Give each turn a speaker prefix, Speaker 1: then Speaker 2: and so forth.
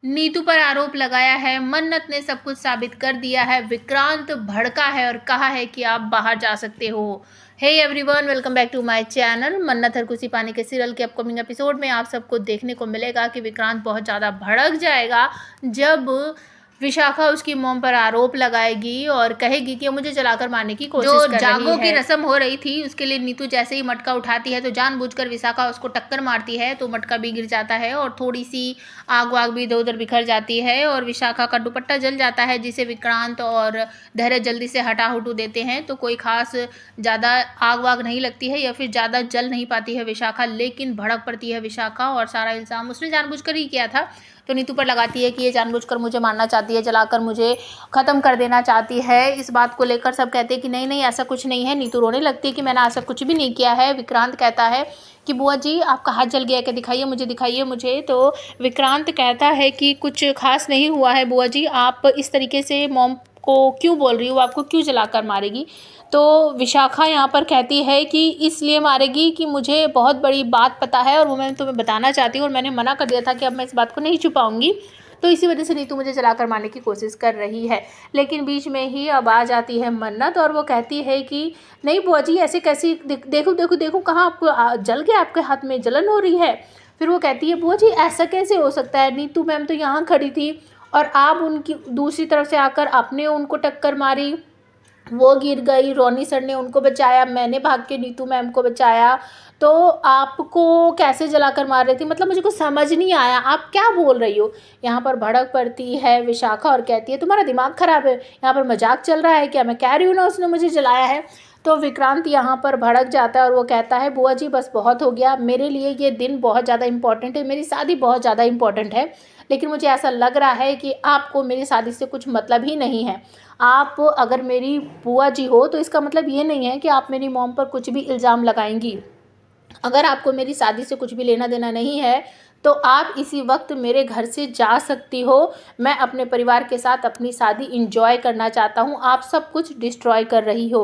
Speaker 1: नीतू पर आरोप लगाया है, मन्नत ने सब कुछ साबित कर दिया है, विक्रांत भड़का है और कहा है कि आप बाहर जा सकते हो। Hey everyone, welcome back to my channel. मन्नत हरकुसी पानी के सीरियल के अपकमिंग एपिसोड में आप सबको देखने को मिलेगा कि विक्रांत बहुत ज़्यादा भड़क जाएगा जब विशाखा उसकी मॉम पर आरोप लगाएगी और कहेगी कि मुझे जलाकर मारने की कोशिश कर रही है। जागो की रस्म हो रही थी, उसके लिए नीतू जैसे ही मटका उठाती है तो जानबूझकर विशाखा उसको टक्कर मारती है, तो मटका भी गिर जाता है और थोड़ी सी आग वाग भी इधर उधर बिखर जाती है और विशाखा का दुपट्टा जल जाता है, जिसे विक्रांत और धैर्य जल्दी से हटा हुटू देते हैं। तो कोई खास ज़्यादा आग वाग नहीं लगती है या फिर ज़्यादा जल नहीं पाती है विशाखा, लेकिन भड़क पड़ती है विशाखा और सारा इल्ज़ाम उसने जानबूझकर ही किया था। तो नीतू पर लगाती है कि ये जानबूझकर मुझे मारना चाहती है, जलाकर मुझे ख़त्म कर देना चाहती है। इस बात को लेकर सब कहते हैं कि नहीं नहीं ऐसा कुछ नहीं है। नीतू रोने लगती है कि मैंने ऐसा कुछ भी नहीं किया है। विक्रांत कहता है कि बुआ जी आपका हाथ जल गया क्या, दिखाइए मुझे, दिखाइए मुझे। तो विक्रांत कहता है कि कुछ खास नहीं हुआ है बुआ जी, आप इस तरीके से मॉम को क्यों बोल रही हो, आपको क्यों जलाकर मारेगी। तो विशाखा यहाँ पर कहती है कि इसलिए मारेगी कि मुझे बहुत बड़ी बात पता है और वो मैं तुम्हें बताना चाहती हूँ और मैंने मना कर दिया था कि अब मैं इस बात को नहीं छुपाऊंगी, तो इसी वजह से नीतू मुझे जलाकर मारने की कोशिश कर रही है। लेकिन बीच में ही अब आ जाती है मन्नत और वो कहती है कि नहीं बुआ जी ऐसे कैसी, देखो देखो देखो कहाँ आपको जल गया, आपके हाथ में जलन हो रही है। फिर वो कहती है बुआ जी ऐसा कैसे हो सकता है, नीतू मैम तो यहाँ खड़ी थी और आप उनकी दूसरी तरफ से आकर आपने उनको टक्कर मारी, वो गिर गई, रोनी सर ने उनको बचाया, मैंने भाग के नीतू मैम को बचाया, तो आपको कैसे जलाकर मार रही थी, मतलब मुझे कुछ समझ नहीं आया, आप क्या बोल रही हो। यहाँ पर भड़क पड़ती है विशाखा और कहती है तुम्हारा दिमाग खराब है, यहाँ पर मजाक चल रहा है क्या, मैं कह रही हूँ ना उसने मुझे जलाया है। तो विक्रांत यहाँ पर भड़क जाता है और वो कहता है बुआ जी बस बहुत हो गया, मेरे लिए ये दिन बहुत ज़्यादा इम्पॉर्टेंट है, मेरी शादी बहुत ज़्यादा इम्पॉर्टेंट है, लेकिन मुझे ऐसा लग रहा है कि आपको मेरी शादी से कुछ मतलब ही नहीं है। आप अगर मेरी बुआ जी हो तो इसका मतलब ये नहीं है कि आप मेरी मॉम पर कुछ भी इल्ज़ाम लगाएंगी। अगर आपको मेरी शादी से कुछ भी लेना देना नहीं है तो आप इसी वक्त मेरे घर से जा सकती हो। मैं अपने परिवार के साथ अपनी शादी इंजॉय करना चाहता हूँ, आप सब कुछ डिस्ट्रॉय कर रही हो।